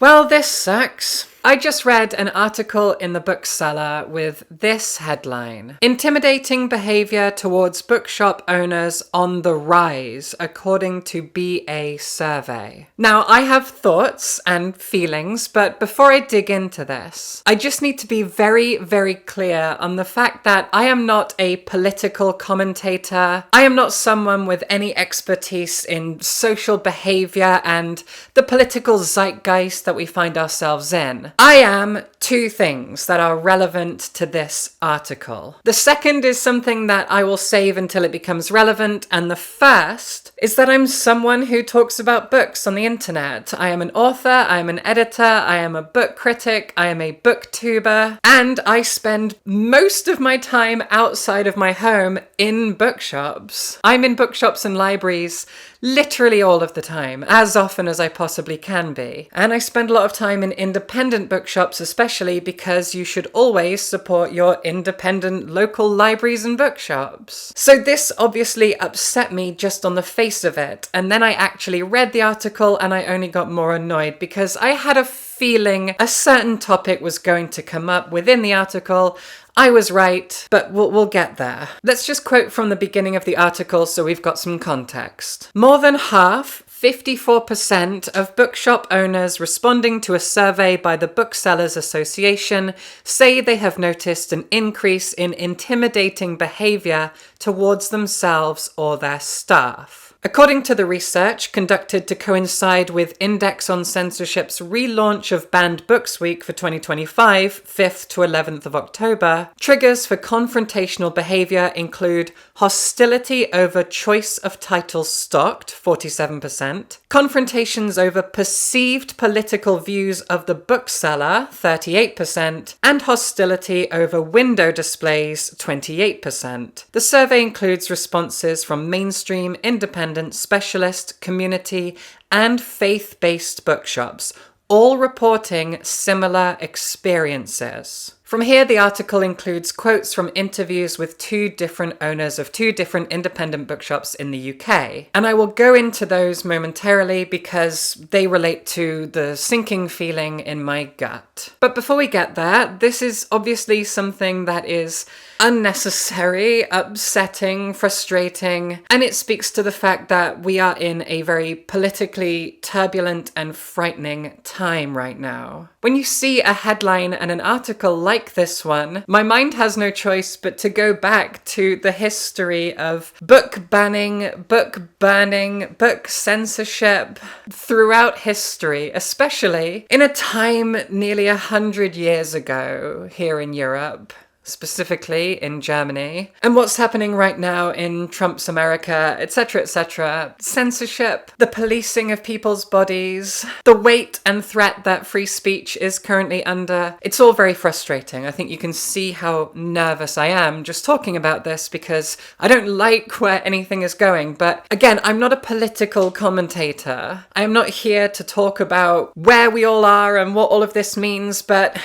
Well, this sucks. I just read an article in the Bookseller with this headline: Intimidating behaviour towards bookshop owners on the rise, according to BA survey. Now, I have thoughts and feelings, but before I dig into this, I just need to be very, very clear on the fact that I am not a political commentator. I am not someone with any expertise in social behaviour and the political zeitgeist that we find ourselves in. I am two things that are relevant to this article. The second is something that I will save until it becomes relevant, and the first is that I'm someone who talks about books on the internet. I am an author, I am an editor, I am a book critic, I am a booktuber, and I spend most of my time outside of my home in bookshops. I'm in bookshops and libraries literally all of the time, as often as I possibly can be. And I spend a lot of time in independent bookshops, especially because you should always support your independent local libraries and bookshops. So this obviously upset me just on the face of it. And then I actually read the article and I only got more annoyed because I had a feeling a certain topic was going to come up within the article. I was right, but we'll get there. Let's just quote from the beginning of the article so we've got some context. More than half, 54% of bookshop owners responding to a survey by the Booksellers Association say they have noticed an increase in intimidating behaviour towards themselves or their staff. According to the research conducted to coincide with Index on Censorship's relaunch of Banned Books Week for 2025, 5th to 11th of October, triggers for confrontational behaviour include hostility over choice of titles stocked, 47%, confrontations over perceived political views of the bookseller, 38%, and hostility over window displays, 28%. The survey includes responses from mainstream, independent, specialist, community, and faith-based bookshops, all reporting similar experiences. From here, the article includes quotes from interviews with two different owners of two different independent bookshops in the UK. And I will go into those momentarily because they relate to the sinking feeling in my gut. But before we get there, this is obviously something that is unnecessary, upsetting, frustrating, and it speaks to the fact that we are in a very politically turbulent and frightening time right now. When you see a headline and an article like this one, my mind has no choice but to go back to the history of book banning, book burning, book censorship throughout history, especially in a time nearly 100 years ago here in Europe. Specifically in Germany, and what's happening right now in Trump's America, etc., etc. Censorship, the policing of people's bodies, the weight and threat that free speech is currently under. It's all very frustrating. I think you can see how nervous I am just talking about this because I don't like where anything is going. But again, I'm not a political commentator. I'm not here to talk about where we all are and what all of this means, but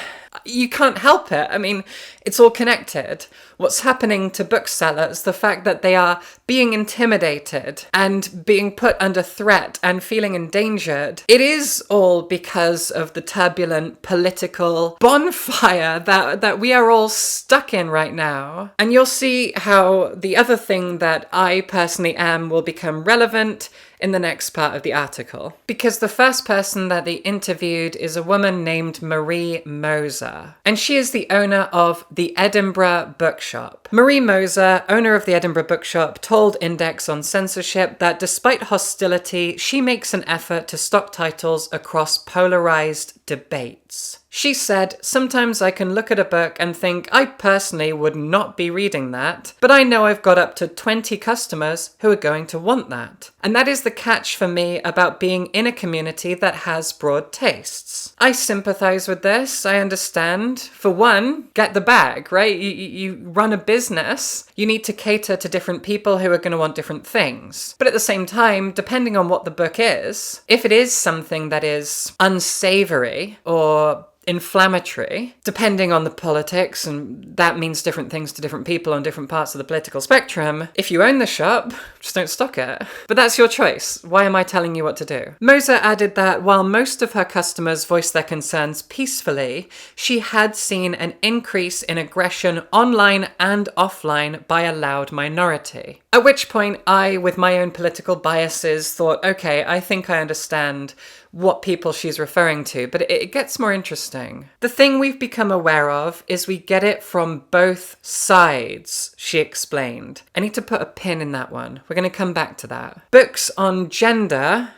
you can't help it. I mean, it's all connected. What's happening to booksellers, the fact that they are being intimidated and being put under threat and feeling endangered, it is all because of the turbulent political bonfire that we are all stuck in right now. And you'll see how the other thing that I personally am will become relevant in the next part of the article. Because the first person that they interviewed is a woman named Marie Moser, and she is the owner of the Edinburgh Bookshop. Marie Moser, owner of the Edinburgh Bookshop, told Index on Censorship that despite hostility, she makes an effort to stock titles across polarized debates. She said, "Sometimes I can look at a book and think I personally would not be reading that, but I know I've got up to 20 customers who are going to want that." And that is the catch for me about being in a community that has broad tastes. I sympathize with this. I understand. For one, get the bag, right? You run a business. You need to cater to different people who are going to want different things. But at the same time, depending on what the book is, if it is something that is unsavory or inflammatory, depending on the politics, and that means different things to different people on different parts of the political spectrum. If you own the shop, just don't stock it. But that's your choice. Why am I telling you what to do? Moser added that while most of her customers voiced their concerns peacefully, she had seen an increase in aggression online and offline by a loud minority. At which point I, with my own political biases, thought, okay, I think I understand what people she's referring to, but it gets more interesting. The thing we've become aware of is we get it from both sides, she explained. I need to put a pin in that one. We're going to come back to that. Books on gender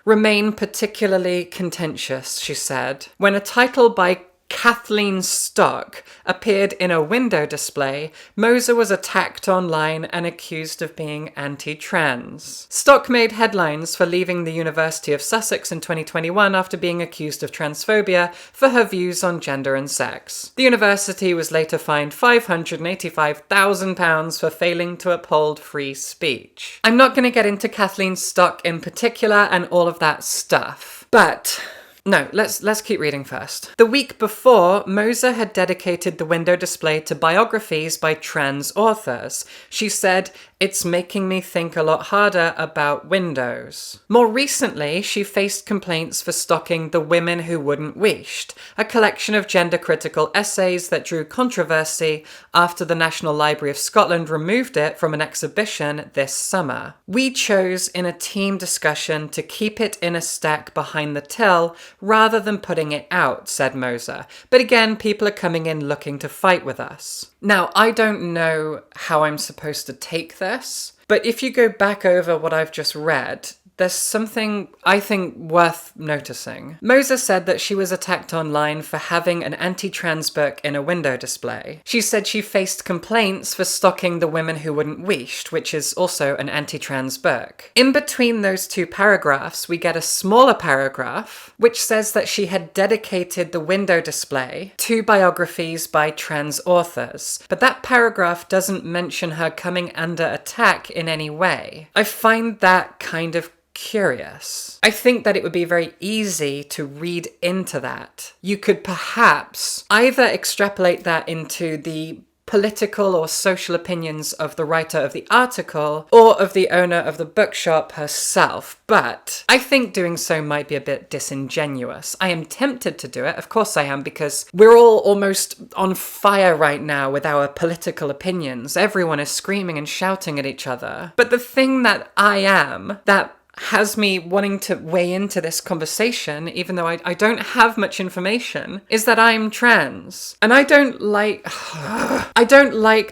remain particularly contentious, she said. When a title by Kathleen Stock appeared in a window display, Moser was attacked online and accused of being anti-trans. Stock made headlines for leaving the University of Sussex in 2021 after being accused of transphobia for her views on gender and sex. The university was later fined £585,000 for failing to uphold free speech. I'm not going to get into Kathleen Stock in particular and all of that stuff, but no, let's keep reading first. The week before, Moser had dedicated the window display to biographies by trans authors. She said, "It's making me think a lot harder about windows." More recently, she faced complaints for stocking The Women Who Wouldn't Wished, a collection of gender-critical essays that drew controversy after the National Library of Scotland removed it from an exhibition this summer. "We chose in a team discussion to keep it in a stack behind the till rather than putting it out," said Moser. But again, people are coming in looking to fight with us. Now, I don't know how I'm supposed to take this, but if you go back over what I've just read, there's something I think worth noticing. Moser said that she was attacked online for having an anti-trans book in a window display. She said she faced complaints for stocking The Women Who Wouldn't Wished, which is also an anti-trans book. In between those two paragraphs, we get a smaller paragraph which says that she had dedicated the window display to biographies by trans authors, but that paragraph doesn't mention her coming under attack in any way. I find that kind of curious. I think that it would be very easy to read into that. You could perhaps either extrapolate that into the political or social opinions of the writer of the article or of the owner of the bookshop herself, but I think doing so might be a bit disingenuous. I am tempted to do it, of course I am, because we're all almost on fire right now with our political opinions. Everyone is screaming and shouting at each other. But the thing that that has me wanting to weigh into this conversation, even though I don't have much information, is that I'm trans. And I don't like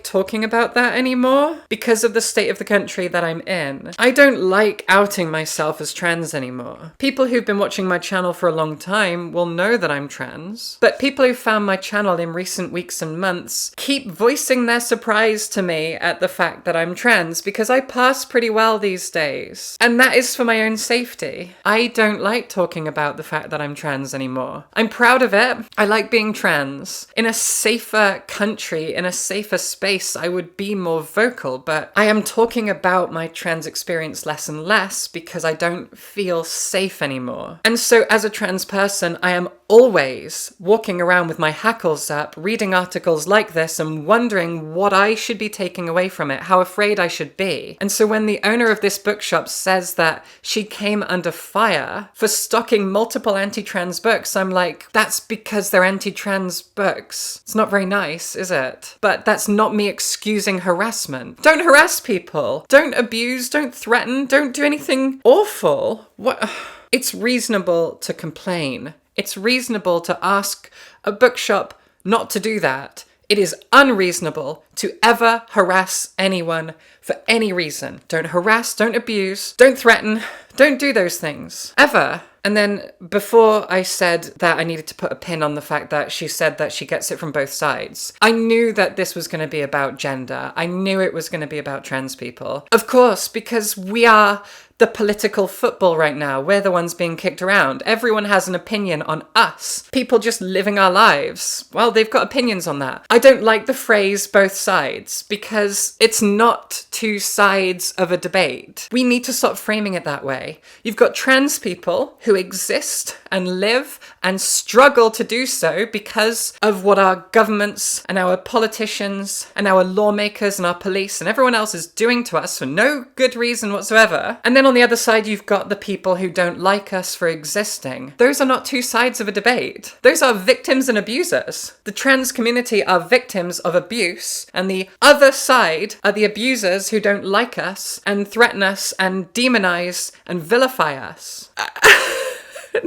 talking about that anymore because of the state of the country that I'm in. I don't like outing myself as trans anymore. People who've been watching my channel for a long time will know that I'm trans, but people who found my channel in recent weeks and months keep voicing their surprise to me at the fact that I'm trans because I pass pretty well these days. And that is for my own safety. I don't like talking about the fact that I'm trans anymore. I'm proud of it. I like being trans. In a safer country, in a safer space, I would be more vocal, but I am talking about my trans experience less and less because I don't feel safe anymore. And so as a trans person, I am always walking around with my hackles up, reading articles like this and wondering what I should be taking away from it, how afraid I should be. And so when the owner of this bookshop says that she came under fire for stocking multiple anti-trans books, I'm like, that's because they're anti-trans books. It's not very nice, is it? But that's not me excusing harassment. Don't harass people. Don't abuse, don't threaten, don't do anything awful. What? It's reasonable to complain. It's reasonable to ask a bookshop not to do that. It is unreasonable to ever harass anyone for any reason. Don't harass, don't abuse, don't threaten, don't do those things. Ever. And then before I said that I needed to put a pin on the fact that she said that she gets it from both sides, I knew that this was going to be about gender. I knew it was going to be about trans people. Of course, because we are the political football right now. We're the ones being kicked around. Everyone has an opinion on us. People just living our lives. Well, they've got opinions on that. I don't like the phrase both sides because it's not two sides of a debate. We need to stop framing it that way. You've got trans people who exist and live and struggle to do so because of what our governments and our politicians and our lawmakers and our police and everyone else is doing to us for no good reason whatsoever. And then on the other side, you've got the people who don't like us for existing. Those are not two sides of a debate. Those are victims and abusers. The trans community are victims of abuse, and the other side are the abusers who don't like us and threaten us and demonize and vilify us.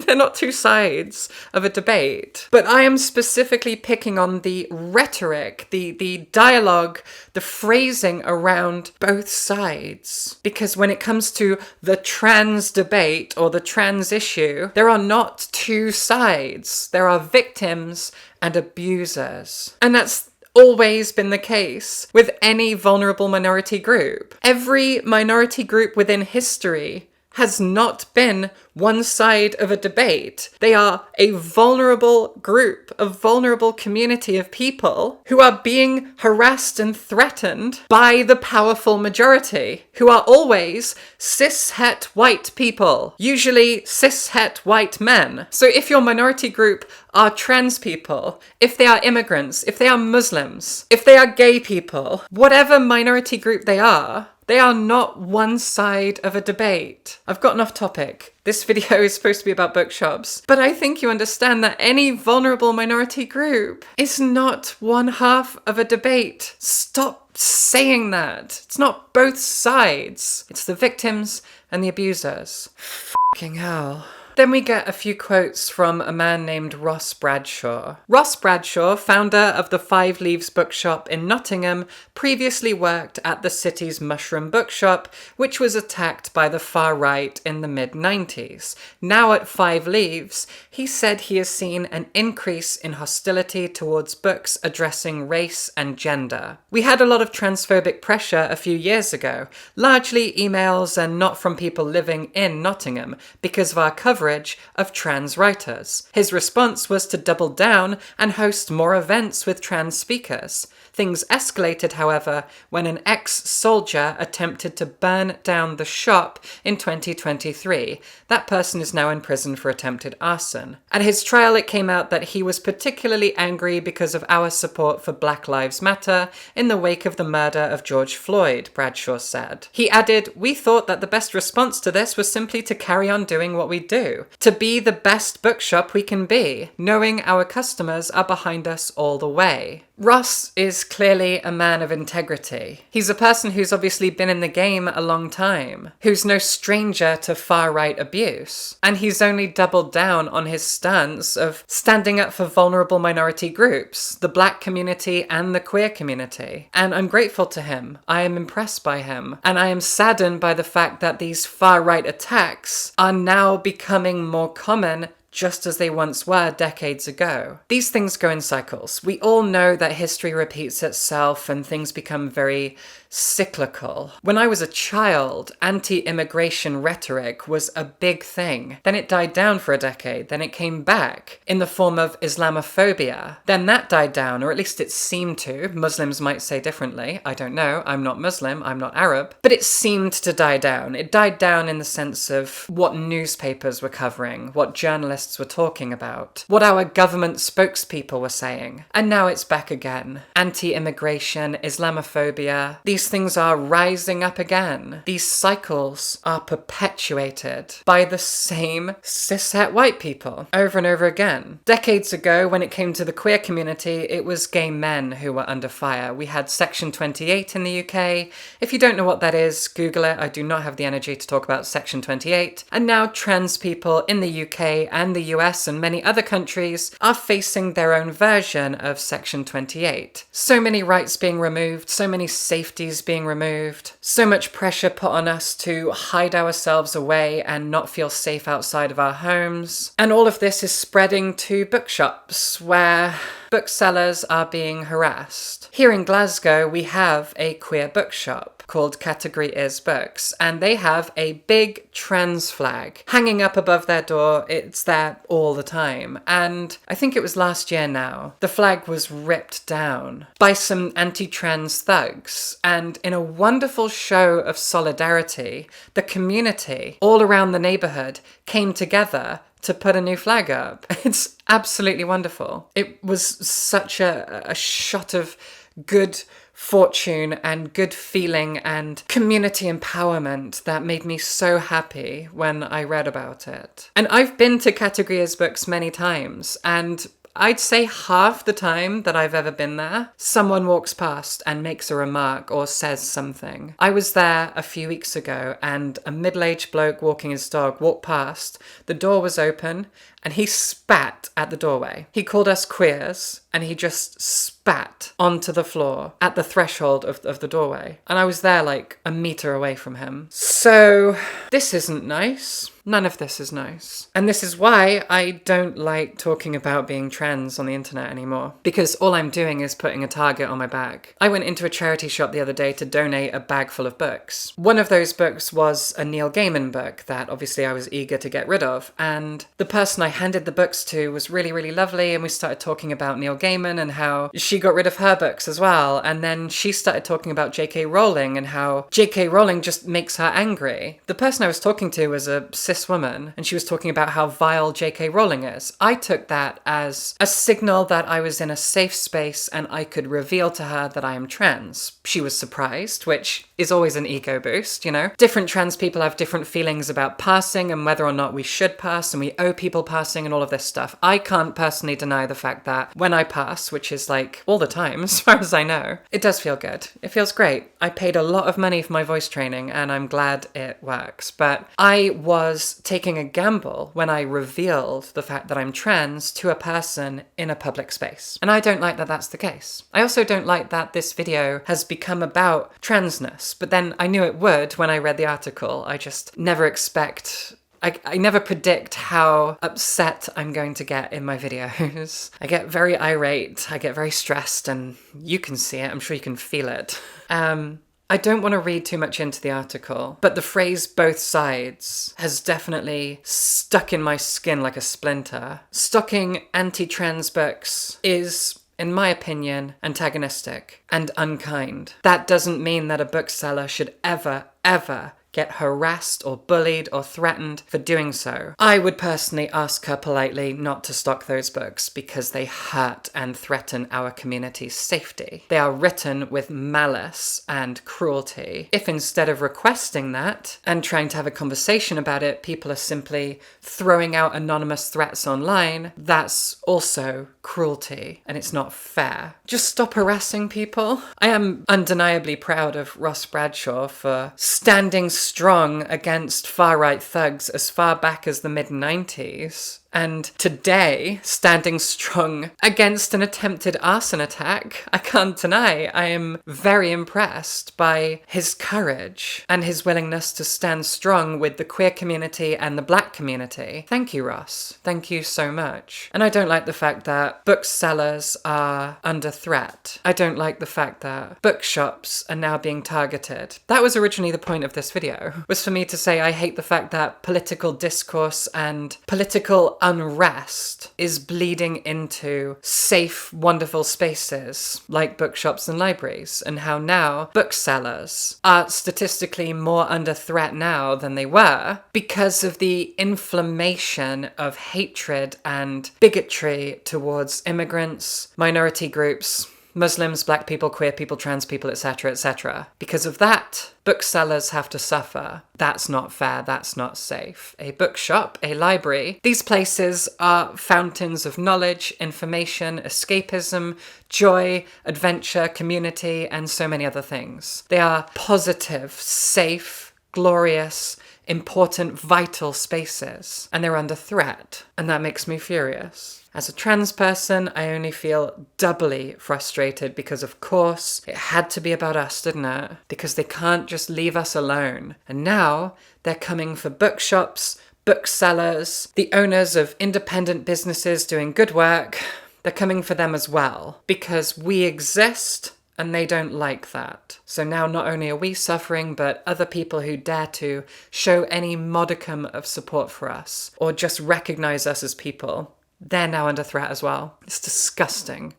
They're not two sides of a debate. But I am specifically picking on the rhetoric, the dialogue, the phrasing around both sides. Because when it comes to the trans debate or the trans issue, there are not two sides. There are victims and abusers. And that's always been the case with any vulnerable minority group. Every minority group within history has not been one side of a debate. They are a vulnerable group, a vulnerable community of people who are being harassed and threatened by the powerful majority, who are always cis-het white people, usually cis-het white men. So if your minority group are trans people, if they are immigrants, if they are Muslims, if they are gay people, whatever minority group they are not one side of a debate. I've gotten off topic. This video is supposed to be about bookshops, but I think you understand that any vulnerable minority group is not one half of a debate. Stop saying that. It's not both sides. It's the victims and the abusers. Fucking hell. Then we get a few quotes from a man named Ross Bradshaw. Ross Bradshaw, founder of the Five Leaves Bookshop in Nottingham, previously worked at the city's Mushroom Bookshop, which was attacked by the far right in the mid-90s. Now at Five Leaves, he said he has seen an increase in hostility towards books addressing race and gender. We had a lot of transphobic pressure a few years ago, largely emails and not from people living in Nottingham, because of our coverage of trans writers. His response was to double down and host more events with trans speakers. Things escalated, however, when an ex-soldier attempted to burn down the shop in 2023. That person is now in prison for attempted arson. At his trial, it came out that he was particularly angry because of our support for Black Lives Matter in the wake of the murder of George Floyd, Bradshaw said. He added, "We thought that the best response to this was simply to carry on doing what we do, to be the best bookshop we can be, knowing our customers are behind us all the way." Ross is clearly a man of integrity. He's a person who's obviously been in the game a long time, who's no stranger to far-right abuse, and he's only doubled down on his stance of standing up for vulnerable minority groups, the black community and the queer community. And I'm grateful to him. I am impressed by him, and I am saddened by the fact that these far-right attacks are now becoming more common just as they once were decades ago. These things go in cycles. We all know that history repeats itself and things become very cyclical. When I was a child, anti-immigration rhetoric was a big thing. Then it died down for a decade. Then it came back in the form of Islamophobia. Then that died down, or at least it seemed to. Muslims might say differently. I don't know. I'm not Muslim. I'm not Arab. But it seemed to die down. It died down in the sense of what newspapers were covering, what journalists were talking about, what our government spokespeople were saying. And now it's back again. Anti-immigration, Islamophobia, these things are rising up again. These cycles are perpetuated by the same cis-het white people over and over again. Decades ago, when it came to the queer community, it was gay men who were under fire. We had Section 28 in the UK. If you don't know what that is, Google it. I do not have the energy to talk about Section 28. And now trans people in the UK and the US and many other countries are facing their own version of Section 28. So many rights being removed, so many safeties being removed, so much pressure put on us to hide ourselves away and not feel safe outside of our homes. And all of this is spreading to bookshops where booksellers are being harassed. Here in Glasgow, we have a queer bookshop called Category Is Books, and they have a big trans flag hanging up above their door. It's there all the time. And I think it was last year now, the flag was ripped down by some anti-trans thugs. And in a wonderful show of solidarity, the community all around the neighborhood came together to put a new flag up. It's absolutely wonderful. It was such a shot of good fortune and good feeling and community empowerment that made me so happy when I read about it. And I've been to Category Is Books many times, and I'd say half the time that I've ever been there, someone walks past and makes a remark or says something. I was there a few weeks ago and a middle-aged bloke walking his dog walked past. The door was open and he spat at the doorway. He called us queers and he just spat onto the floor at the threshold of the doorway. And I was there like a meter away from him. So this isn't nice. None of this is nice. And this is why I don't like talking about being trans on the internet anymore, because all I'm doing is putting a target on my back. I went into a charity shop the other day to donate a bag full of books. One of those books was a Neil Gaiman book that obviously I was eager to get rid of, and the person I handed the books to was really, really lovely, and we started talking about Neil Gaiman and how she got rid of her books as well, and then she started talking about J.K. Rowling and how J.K. Rowling just makes her angry. The person I was talking to was a cis woman, and she was talking about how vile J.K. Rowling is. I took that as a signal that I was in a safe space and I could reveal to her that I am trans. She was surprised, which is always an ego boost, you know? Different trans people have different feelings about passing and whether or not we should pass and we owe people passing and all of this stuff. I can't personally deny the fact that when I pass, which is like all the time as far as I know, it does feel good. It feels great. I paid a lot of money for my voice training and I'm glad it works. But I was taking a gamble when I revealed the fact that I'm trans to a person in a public space. And I don't like that that's the case. I also don't like that this video has become about transness, but then I knew it would when I read the article. I just never expect... I never predict how upset I'm going to get in my videos. I get very irate, I get very stressed, and you can see it, I'm sure you can feel it. I don't want to read too much into the article, but the phrase both sides has definitely stuck in my skin like a splinter. Stocking anti-trans books is, in my opinion, antagonistic and unkind. That doesn't mean that a bookseller should ever get harassed or bullied or threatened for doing so. I would personally ask her politely not to stock those books because they hurt and threaten our community's safety. They are written with malice and cruelty. If instead of requesting that and trying to have a conversation about it, people are simply throwing out anonymous threats online, that's also cruelty and it's not fair. Just stop harassing people. I am undeniably proud of Ross Bradshaw for standing strong against far-right thugs as far back as the mid-90s. And today, standing strong against an attempted arson attack. I can't deny, I am very impressed by his courage and his willingness to stand strong with the queer community and the black community. Thank you, Ross. Thank you so much. And I don't like the fact that booksellers are under threat. I don't like the fact that bookshops are now being targeted. That was originally the point of this video, was for me to say I hate the fact that political discourse and political unrest is bleeding into safe, wonderful spaces like bookshops and libraries, and how now booksellers are statistically more under threat now than they were because of the inflammation of hatred and bigotry towards immigrants, minority groups, Muslims, black people, queer people, trans people, etc., etc. Because of that, booksellers have to suffer. That's not fair, that's not safe. A bookshop, a library, these places are fountains of knowledge, information, escapism, joy, adventure, community, and so many other things. They are positive, safe, glorious, important, vital spaces, and they're under threat, and that makes me furious. As a trans person, I only feel doubly frustrated because, of course, it had to be about us, didn't it? Because they can't just leave us alone. And now they're coming for bookshops, booksellers, the owners of independent businesses doing good work. They're coming for them as well because we exist and they don't like that. So now not only are we suffering, but other people who dare to show any modicum of support for us or just recognize us as people, they're now under threat as well. It's disgusting.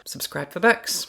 Subscribe for books.